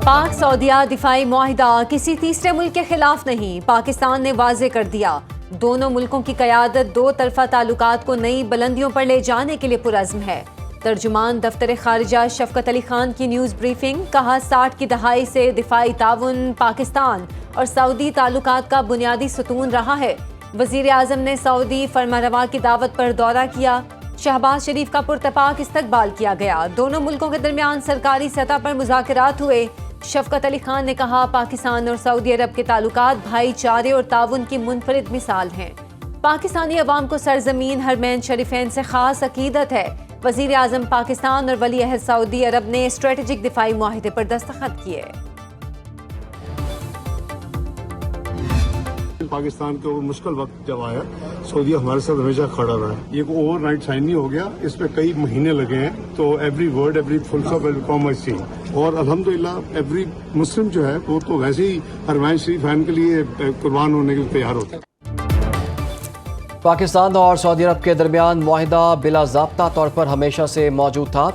پاک سعودیہ دفاعی معاہدہ کسی تیسرے ملک کے خلاف نہیں، پاکستان نے واضح کر دیا۔ دونوں ملکوں کی قیادت دو طرفہ تعلقات کو نئی بلندیوں پر لے جانے کے لیے پرعزم ہے۔ ترجمان دفتر خارجہ شفقت علی خان کی نیوز بریفنگ، کہا 60 کی دہائی سے دفاعی تعاون پاکستان اور سعودی تعلقات کا بنیادی ستون رہا ہے۔ وزیر اعظم نے سعودی فرمانروا کی دعوت پر دورہ کیا، شہباز شریف کا پرتپاک استقبال کیا گیا۔ دونوں ملکوں کے درمیان سرکاری سطح پر مذاکرات ہوئے۔ شفقت علی خان نے کہا پاکستان اور سعودی عرب کے تعلقات بھائی چارے اور تعاون کی منفرد مثال ہیں۔ پاکستانی عوام کو سرزمین حرمین شریفین سے خاص عقیدت ہے۔ وزیر اعظم پاکستان اور ولی عہد سعودی عرب نے اسٹریٹجک دفاعی معاہدے پر دستخط کیے۔ پاکستان کو مشکل وقت جب آیا، سعودی ہمارے ساتھ ہمیشہ کھڑا رہا ہے۔ یہ کوئی اوور نائٹ سائن نہیں ہو گیا، اس پہ کئی مہینے لگے ہیں، تو every word every full stop every comma is seen, اور الحمدللہ ایوری مسلم جو ہے وہ تو ویسے ہی حرمین شریفین کے لیے قربان ہونے کے لیے تیار ہوتا ہے۔ پاکستان اور سعودی عرب کے درمیان معاہدہ بلا ضابطہ طور پر ہمیشہ سے موجود تھا۔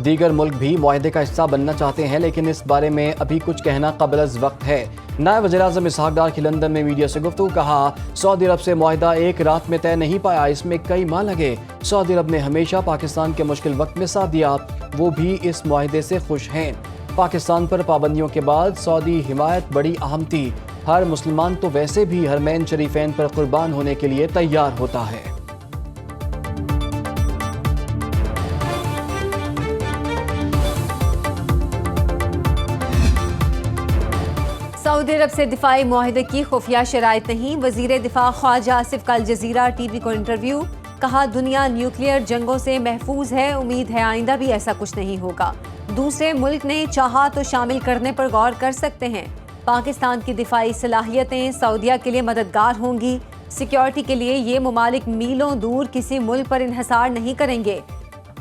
دیگر ملک بھی معاہدے کا حصہ بننا چاہتے ہیں، لیکن اس بارے میں ابھی کچھ کہنا قبل از وقت ہے۔ نائب وزیر اعظم اسحاق ڈار کی لندن میں میڈیا سے گفتگو، کہا سعودی عرب سے معاہدہ ایک رات میں طے نہیں پایا، اس میں کئی ماہ لگے۔ سعودی عرب نے ہمیشہ پاکستان کے مشکل وقت میں ساتھ دیا، وہ بھی اس معاہدے سے خوش ہیں۔ پاکستان پر پابندیوں کے بعد سعودی حمایت بڑی اہم تھی۔ ہر مسلمان تو ویسے بھی حرمین شریفین پر قربان ہونے کے لیے تیار ہوتا ہے۔ سعودی عرب سے دفاعی معاہدے کی خفیہ شرائط نہیں، وزیر دفاع خواجہ آصف کا الجزیرہ ٹی وی کو انٹرویو، کہا دنیا نیوکلیئر جنگوں سے محفوظ ہے، امید ہے آئندہ بھی ایسا کچھ نہیں ہوگا۔ دوسرے ملک نے چاہا تو شامل کرنے پر غور کر سکتے ہیں۔ پاکستان کی دفاعی صلاحیتیں سعودیہ کے لیے مددگار ہوں گی۔ سیکیورٹی کے لیے یہ ممالک میلوں دور کسی ملک پر انحصار نہیں کریں گے،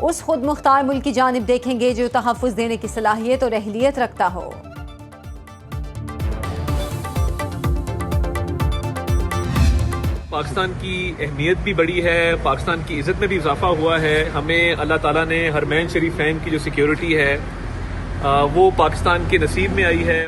اس خود مختار ملک کی جانب دیکھیں گے جو تحفظ دینے کی صلاحیت اور اہلیت رکھتا ہو۔ پاکستان کی اہمیت بھی بڑی ہے، پاکستان کی عزت میں بھی اضافہ ہوا ہے۔ ہمیں اللہ تعالیٰ نے حرمین شریفین کی جو سیکیورٹی ہے وہ پاکستان کے نصیب میں آئی ہے۔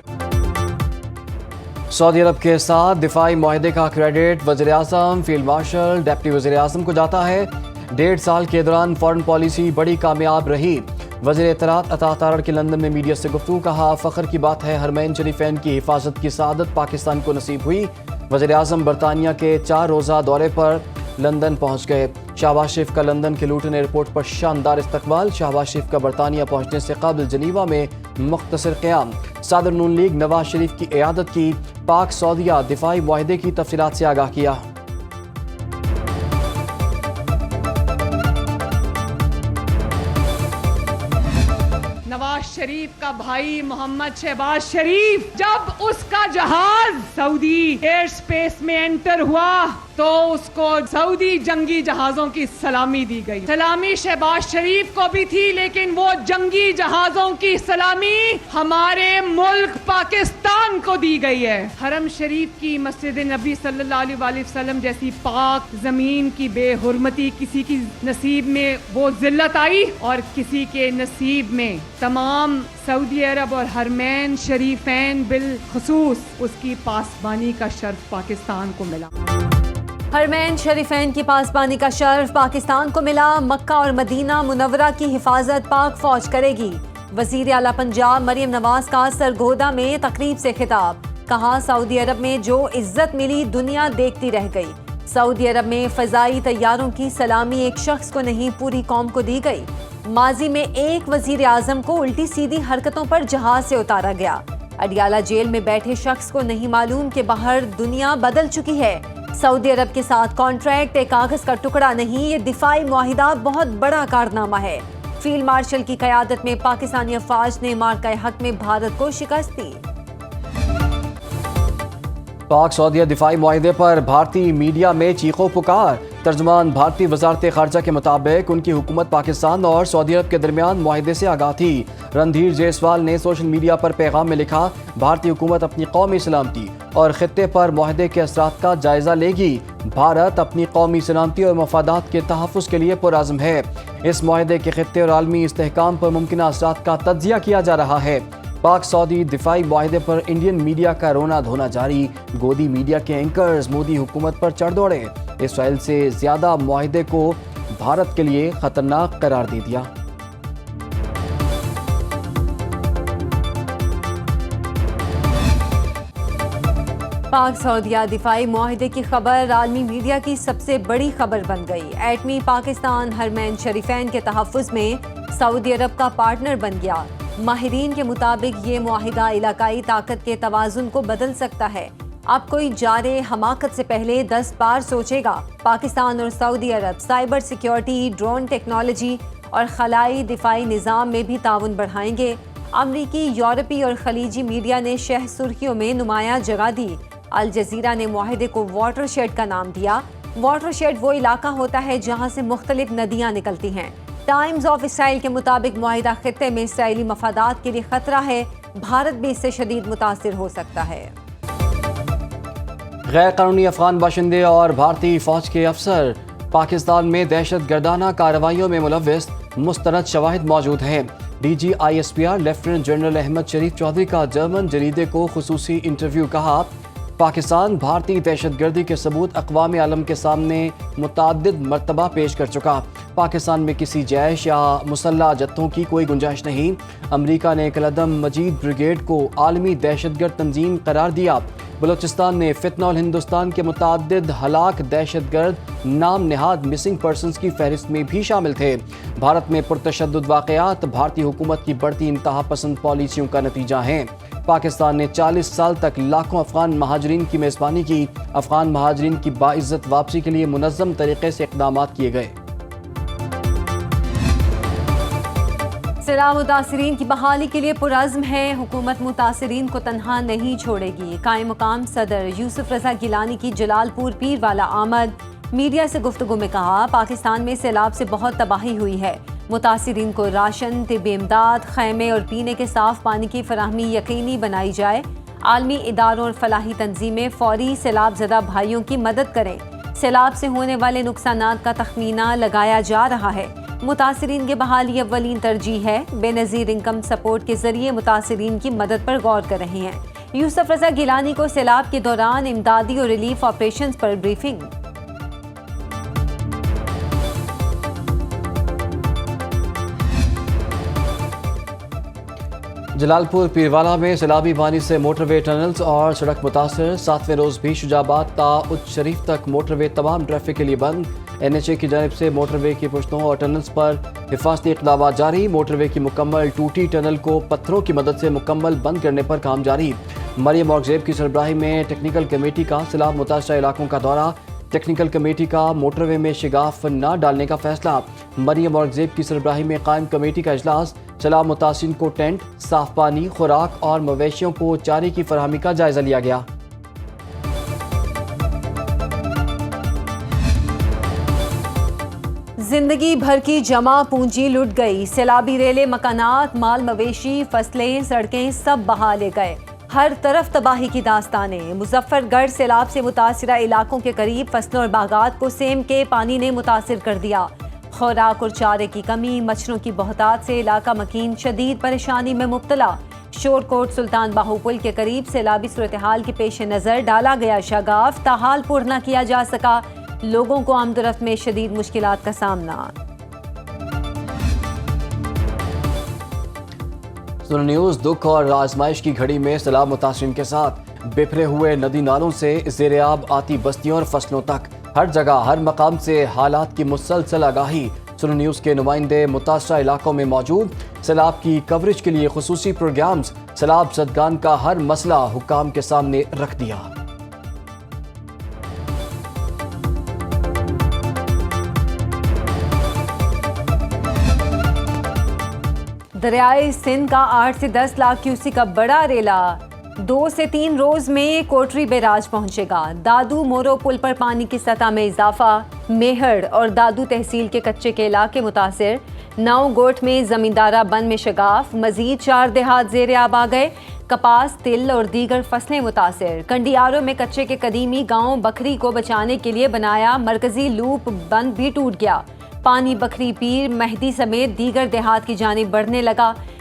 سعودی عرب کے ساتھ دفاعی معاہدے کا کریڈٹ وزیر اعظم، فیلڈ مارشل، ڈپٹی وزیر اعظم کو جاتا ہے۔ 1.5 سال کے دوران فارن پالیسی بڑی کامیاب رہی۔ وزیر اطلاعات عطا تارڑ کی لندن میں میڈیا سے گفتگو، کہا فخر کی بات ہے حرمین شریفین کی حفاظت کی سعادت پاکستان کو نصیب ہوئی۔ وزیر اعظم برطانیہ کے 4 روزہ دورے پر لندن پہنچ گئے۔ شہباز شریف کا لندن کے لوٹن ایئرپورٹ پر شاندار استقبال۔ شہباز شریف کا برطانیہ پہنچنے سے قبل جنیوا میں مختصر قیام۔ صدر نون لیگ نواز شریف کی قیادت کی پاک سعودیہ دفاعی معاہدے کی تفصیلات سے آگاہ کیا۔ نواز شریف کا بھائی محمد شہباز شریف جب اس کا جہاز سعودی ایئر سپیس میں انٹر ہوا تو اس کو سعودی جنگی جہازوں کی سلامی دی گئی۔ سلامی شہباز شریف کو بھی تھی، لیکن وہ جنگی جہازوں کی سلامی ہمارے ملک پاکستان کو دی گئی ہے۔ حرم شریف کی مسجد نبی صلی اللہ علیہ وآلہ وسلم جیسی پاک زمین کی بے حرمتی کسی کی نصیب میں وہ ذلت آئی، اور کسی کے نصیب میں تمام سعودی عرب اور حرمین شریفین بالخصوص اس کی پاسبانی کا شرف پاکستان کو ملا۔ حرمین شریفین کی پاسبانی کا شرف پاکستان کو ملا۔ مکہ اور مدینہ منورہ کی حفاظت پاک فوج کرے گی۔ وزیر اعلیٰ پنجاب مریم نواز کا سرگودا میں تقریب سے خطاب، کہا سعودی عرب میں جو عزت ملی دنیا دیکھتی رہ گئی۔ سعودی عرب میں فضائی طیاروں کی سلامی ایک شخص کو نہیں پوری قوم کو دی گئی۔ ماضی میں ایک وزیر اعظم کو الٹی سیدھی حرکتوں پر جہاز سے اتارا گیا۔ اڈیالہ جیل میں بیٹھے شخص کو نہیں معلوم کہ باہر دنیا بدل چکی ہے۔ سعودی عرب کے ساتھ کانٹریکٹ ایک کاغذ کا ٹکڑا نہیں، یہ دفاعی معاہدہ بہت بڑا کارنامہ ہے۔ فیلڈ مارشل کی قیادت میں پاکستانی افواج نے مارکہ حق میں بھارت کو شکست دی۔ پاک سعودیہ دفاعی معاہدے پر بھارتی میڈیا میں چیخ و پکار۔ ترجمان بھارتی وزارت خارجہ کے مطابق ان کی حکومت پاکستان اور سعودی عرب کے درمیان معاہدے سے آگاہ تھی۔ رندھیر جیسوال نے سوشل میڈیا پر پیغام میں لکھا، بھارتی حکومت اپنی قومی سلامتی اور خطے پر معاہدے کے اثرات کا جائزہ لے گی۔ بھارت اپنی قومی سلامتی اور مفادات کے تحفظ کے لیے پرعزم ہے۔ اس معاہدے کے خطے اور عالمی استحکام پر ممکنہ اثرات کا تجزیہ کیا جا رہا ہے۔ پاک سعودی دفاعی معاہدے پر انڈین میڈیا کا رونا دھونا جاری، گودی میڈیا کے اینکرز مودی حکومت پر چڑھ دوڑے، اسرائیل سے زیادہ معاہدے کو بھارت کے لیے خطرناک قرار دے دیا۔ پاک سعودیہ دفاعی معاہدے کی خبر عالمی میڈیا کی سب سے بڑی خبر بن گئی۔ ایٹمی پاکستان حرمین شریفین کے تحفظ میں سعودی عرب کا پارٹنر بن گیا۔ ماہرین کے مطابق یہ معاہدہ علاقائی طاقت کے توازن کو بدل سکتا ہے۔ اب کوئی جارے حماقت سے پہلے 10 بار سوچے گا۔ پاکستان اور سعودی عرب سائبر سیکیورٹی، ڈرون ٹیکنالوجی اور خلائی دفاعی نظام میں بھی تعاون بڑھائیں گے۔ امریکی، یورپی اور خلیجی میڈیا نے شہ سرخیوں میں نمایاں جگہ دی۔ الجزیرہ نے معاہدے کو واٹر شیڈ کا نام دیا۔ واٹر شیڈ وہ علاقہ ہوتا ہے جہاں سے مختلف ندیاں نکلتی ہیں۔ ٹائمز آف اسرائیل کے مطابق معاہدہ خطے میں اسرائیلی مفادات کے لیے خطرہ ہے، بھارت بھی اس سے شدید متاثر ہو سکتا ہے۔ غیر قانونی افغان باشندے اور بھارتی فوج کے افسر پاکستان میں دہشت گردانہ کارروائیوں میں ملوث، مستند شواہد موجود ہیں۔ D G I S P R lieutenant general Ahmed Sharif Chaudhry کا جرمن جریدے کو خصوصی انٹرویو، کہا پاکستان بھارتی دہشت گردی کے ثبوت اقوام عالم کے سامنے متعدد مرتبہ پیش کر چکا۔ پاکستان میں کسی جیش یا مسلح جتھوں کی کوئی گنجائش نہیں۔ امریکہ نے کلعدم مجید بریگیڈ کو عالمی دہشت گرد تنظیم قرار دیا۔ بلوچستان نے فتنہ الہندوستان کے متعدد ہلاک دہشت گرد نام نہاد مسنگ پرسنز کی فہرست میں بھی شامل تھے۔ بھارت میں پرتشدد واقعات بھارتی حکومت کی بڑھتی انتہا پسند پالیسیوں کا نتیجہ ہیں۔ پاکستان نے 40 سال تک لاکھوں افغان مہاجرین کی میزبانی کی۔ افغان مہاجرین کی باعزت واپسی کے لیے منظم طریقے سے اقدامات کیے گئے۔ سیلاب متاثرین کی بحالی کے لیے پرعزم ہے، حکومت متاثرین کو تنہا نہیں چھوڑے گی۔ قائم مقام صدر یوسف رضا گیلانی کی جلال پور پیر والا آمد۔ میڈیا سے گفتگو میں کہا پاکستان میں سیلاب سے بہت تباہی ہوئی ہے، متاثرین کو راشن، طبی امداد، خیمے اور پینے کے صاف پانی کی فراہمی یقینی بنائی جائے۔ عالمی اداروں اور فلاحی تنظیمیں فوری سیلاب زدہ بھائیوں کی مدد کریں۔ سیلاب سے ہونے والے نقصانات کا تخمینہ لگایا جا رہا ہے۔ متاثرین کی بحالی اولین ترجیح ہے۔ بے نظیر انکم سپورٹ کے ذریعے متاثرین کی مدد پر غور کر رہے ہیں۔ یوسف رضا گیلانی کو سیلاب کے دوران امدادی اور ریلیف آپریشنز پر بریفنگ۔ جلال پور پیروالا میں سیلابی پانی سے موٹر وے ٹنلز اور سڑک متاثر۔ 7ویں روز بھی شجاع آباد تا اچ شریف تک موٹر وے تمام ٹریفک کے لیے بند۔ NHA کی جانب سے موٹر وے کی پشتوں اور ٹنلز پر حفاظتی اقدامات جاری۔ موٹر وے کی مکمل ٹوٹی ٹنل کو پتھروں کی مدد سے مکمل بند کرنے پر کام جاری۔ مریم اورگزیب کی سربراہی میں ٹیکنیکل کمیٹی کا سیلاب متاثرہ علاقوں کا دورہ۔ ٹیکنیکل کمیٹی کا موٹر وے میں شگاف نہ ڈالنے کا فیصلہ۔ مریم اورگزیب کی سربراہی میں قائم کمیٹی کا اجلاس۔ سیلاب متاثرین کو ٹینٹ، صاف پانی، خوراک اور مویشیوں کو چارے کی فراہمی کا جائزہ لیا گیا۔ زندگی بھر کی جمع پونجی لٹ گئی، سیلابی ریلے، مکانات، مال مویشی، فصلیں، سڑکیں سب بہا لے گئے۔ ہر طرف تباہی کی داستانیں۔ مظفر گڑھ سیلاب سے متاثرہ علاقوں کے قریب فصلوں اور باغات کو سیم کے پانی نے متاثر کر دیا۔ خوراک اور چارے کی کمی، مچھروں کی بہتات سے علاقہ مکین شدید پریشانی میں مبتلا۔ شور کوٹ سلطان باہو پل کے قریب سیلابی صورتحال کے پیش نظر ڈالا گیا شگاف، تاحال پر نہ کیا جا سکا، لوگوں کو آمد و رفت میں شدید مشکلات کا سامنا۔ سن نیوز دکھ اور آزمائش کی گھڑی میں سیلاب متاثرین کے ساتھ بکھرے ہوئے ندی نالوں سے زیر آب آتی بستیوں اور فصلوں تک ہر جگہ ہر مقام سے حالات کی مسلسل آگاہی۔ سن نیوز کے نمائندے متاثرہ علاقوں میں موجود، سیلاب کی کوریج کے لیے خصوصی پروگرامز، سیلاب زدگان کا ہر مسئلہ حکام کے سامنے رکھ دیا۔ دریائے سندھ کا 8 سے 10 لاکھ کیوسک کا بڑا ریلا 2 سے 3 روز میں کوٹری بیراج پہنچے گا۔ دادو مورو پل پر پانی کی سطح میں اضافہ، میہڑ اور دادو تحصیل کے کچے کے علاقے متاثر۔ ناؤ گوٹ میں زمیندارہ بند میں شگاف، مزید 4 دیہات زیر آب آ گئے۔ کپاس، تل اور دیگر فصلیں متاثر۔ کنڈیاروں میں کچے کے قدیمی گاؤں بکھری کو بچانے کے لیے بنایا مرکزی لوپ بند بھی ٹوٹ گیا۔ پانی بکھری پیر، مہدی سمیت دیگر دیہات کی جانب بڑھنے لگا۔